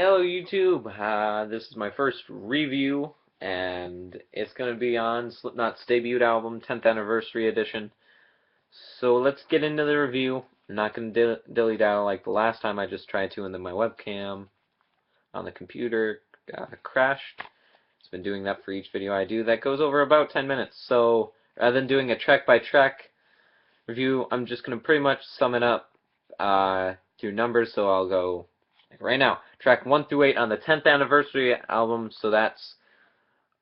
Hello YouTube, this is my first review, and it's going to be on Slipknot's debut album, 10th Anniversary Edition. So let's get into the review. I'm not going to dilly-dally like the last time I just tried to, and then my webcam on the computer crashed. It's been doing that for each video I do. That goes over about 10 minutes, so rather than doing a track-by-track review, I'm just going to pretty much sum it up through numbers, so I'll go right now, track 1 through 8 on the 10th anniversary album, so that's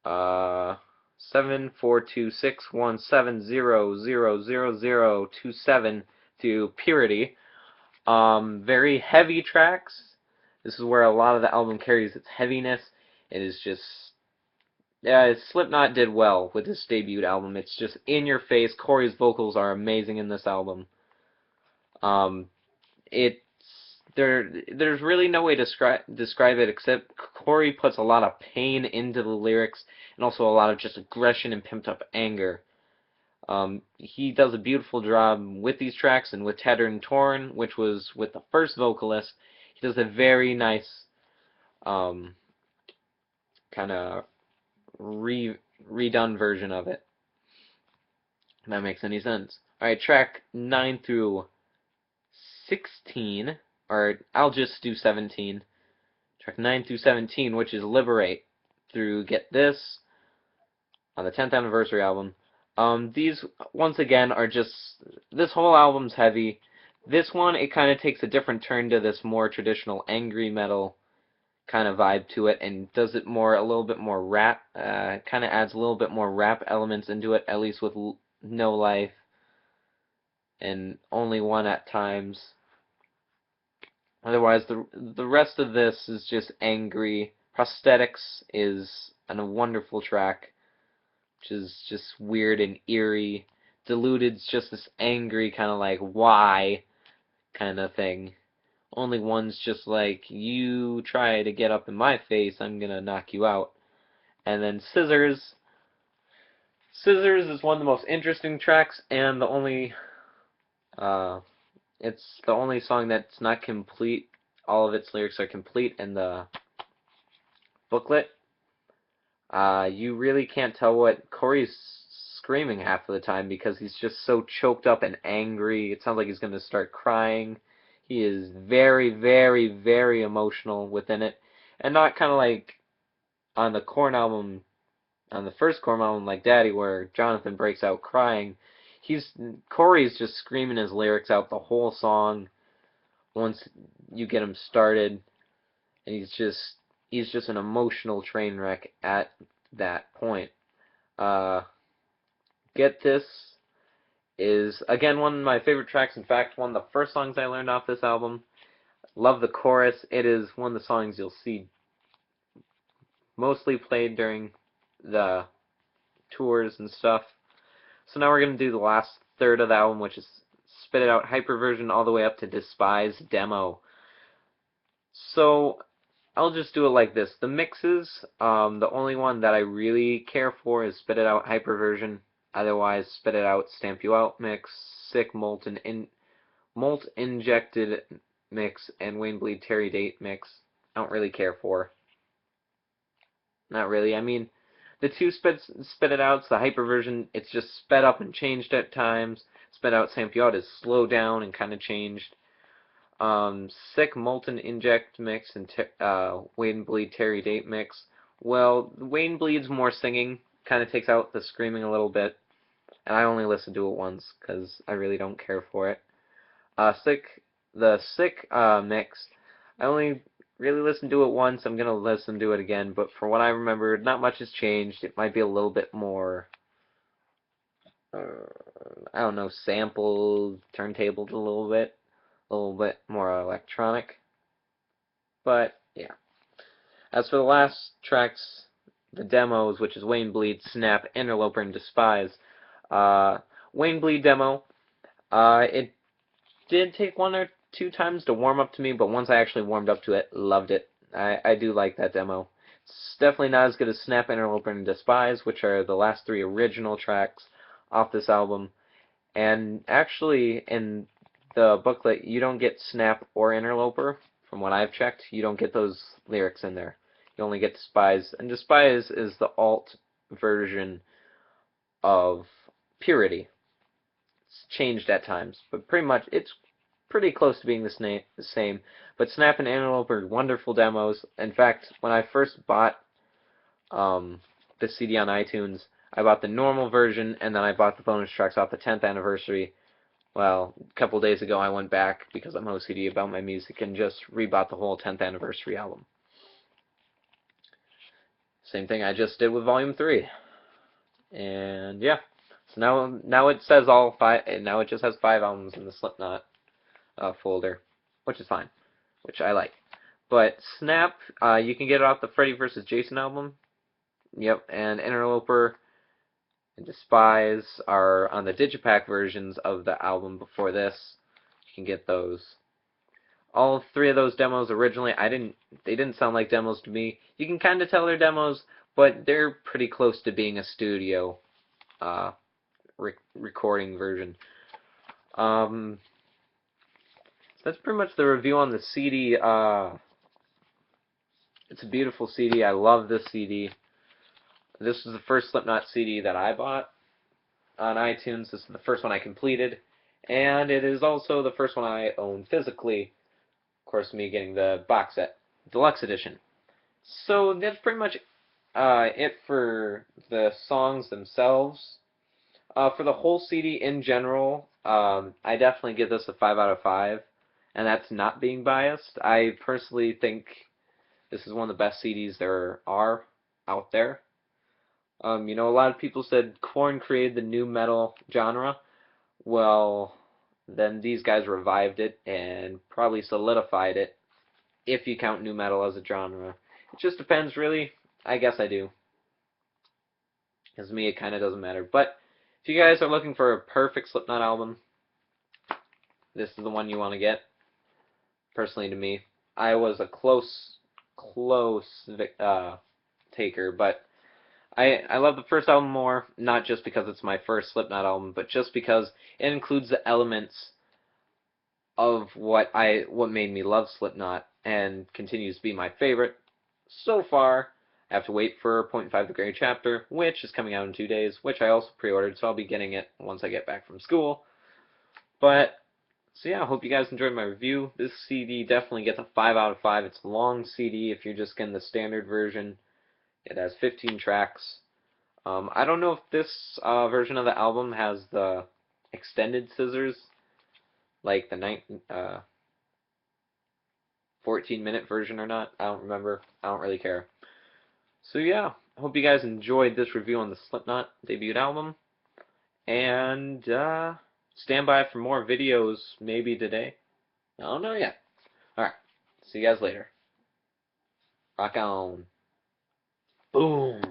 74261700027 to Purity. Very heavy tracks. This is where a lot of the album carries its heaviness. It is just, yeah, Slipknot did well with this debut album. It's just in your face. Corey's vocals are amazing in this album. It there's really no way to describe it except Corey puts a lot of pain into the lyrics and also a lot of just aggression and pimped up anger. He does a beautiful job with these tracks, and with Tattered and Torn, which was with the first vocalist, he does a very nice kind of redone version of it. If that makes any sense. Alright, track 9 through 16. Or I'll just do 17. Track 9 through 17, which is Liberate, through Get This, on the 10th anniversary album. These, once again, are just, this whole album's heavy. This one, it kind of takes a different turn to this more traditional angry metal kind of vibe to it, and does it more, a little bit more rap, kind of adds a little bit more rap elements into it, at least with No Life, and Only One at times. Otherwise, the rest of this is just angry. Prosthetics is a wonderful track, which is just weird and eerie. Diluted's just this angry kind of like, why kind of thing. Only One's just like, you try to get up in my face, I'm gonna knock you out. And then Scissors. Scissors is one of the most interesting tracks, and the only it's the only song that's not complete. All of its lyrics are complete in the booklet. You really can't tell what Corey's screaming half of the time because he's just so choked up and angry. It sounds like he's going to start crying. He is very, very, very emotional within it. And not kind of like on the Korn album, on the first Korn album like Daddy, where Jonathan breaks out crying. Corey's just screaming his lyrics out the whole song once you get him started, and he's just an emotional train wreck at that point. Get This is again one of my favorite tracks. In fact, one of the first songs I learned off this album. Love the chorus. It is one of the songs you'll see mostly played during the tours and stuff. So now we're going to do the last third of the album, which is Spit It Out Hyper version all the way up to Despise Demo. So I'll just do it like this. The mixes, the only one that I really care for is Spit It Out Hyper version. Otherwise, Spit It Out Stamp You Out mix, Sick Malt Injected mix, and Wayne Bleed Terry Date mix. I don't really care for. Not really. I mean, the two spit it outs, the hyper version, it's just sped up and changed at times. Spit Out Stamp You Out is slowed down and kind of changed. Sick Molten Inject mix and Wayne Bleed Terry Date mix. Well, Wayne Bleed's more singing, kind of takes out the screaming a little bit, and I only listened to it once because I really don't care for it. The Sick mix, I only really listened to it once. I'm gonna listen to it again, but for what I remember, not much has changed. It might be a little bit more, I don't know, sampled, turntabled a little bit more electronic. But yeah. As for the last tracks, the demos, which is Wayne Bleed, Snap, Interloper, and Despise. Wayne Bleed demo, it did take one or two times to warm up to me, but once I actually warmed up to it, loved it. I do like that demo. It's definitely not as good as Snap, Interloper, and Despise, which are the last three original tracks off this album. And actually, in the booklet, you don't get Snap or Interloper From what I've checked, you don't get those lyrics in there. You only get Despise, and Despise is the alt version of Purity. It's changed at times, but pretty much it's pretty close to being the same. But Snap and Antelope are wonderful demos. In fact, when I first bought the CD on iTunes, I bought the normal version, and then I bought the bonus tracks off the 10th anniversary. Well, a couple days ago I went back because I'm OCD about my music and just rebought the whole 10th anniversary album. Same thing I just did with Volume 3. And yeah, so now it says all 5, and now it just has 5 albums in the Slipknot folder, which is fine, which I like. But Snap, you can get it off the Freddy vs. Jason album. Yep, and Interloper and Despise are on the Digipack versions of the album before this. You can get those. All 3 of those demos originally, they didn't sound like demos to me. You can kind of tell they're demos, but they're pretty close to being a studio recording version. So that's pretty much the review on the CD. It's a beautiful CD. I love this CD. This was the first Slipknot CD that I bought on iTunes. This is the first one I completed, and it is also the first one I own physically. Of course, me getting the box set, deluxe edition. So that's pretty much it for the songs themselves. For the whole CD in general, I definitely give this a 5 out of 5, and that's not being biased. I personally think this is one of the best CDs there are out there. You know, a lot of people said Korn created the new metal genre. Well, then these guys revived it and probably solidified it, if you count new metal as a genre. It just depends, really. I guess I do. Because to me, it kind of doesn't matter. But if you guys are looking for a perfect Slipknot album, this is the one you want to get. Personally, to me, I was a close taker, but I love the first album more, not just because it's my first Slipknot album, but just because it includes the elements of what made me love Slipknot and continues to be my favorite so far. I have to wait for 0.5 The Grey Chapter, which is coming out in 2 days, which I also pre-ordered, so I'll be getting it once I get back from school. But so yeah, I hope you guys enjoyed my review. This CD definitely gets a 5 out of 5. It's a long CD if you're just getting the standard version. It has 15 tracks. I don't know if this version of the album has the extended scissors, like the 14-minute version or not. I don't remember. I don't really care. So yeah, I hope you guys enjoyed this review on the Slipknot debut album. And stand by for more videos maybe today. I don't know yet. Alright, see you guys later. Rock on. Boom.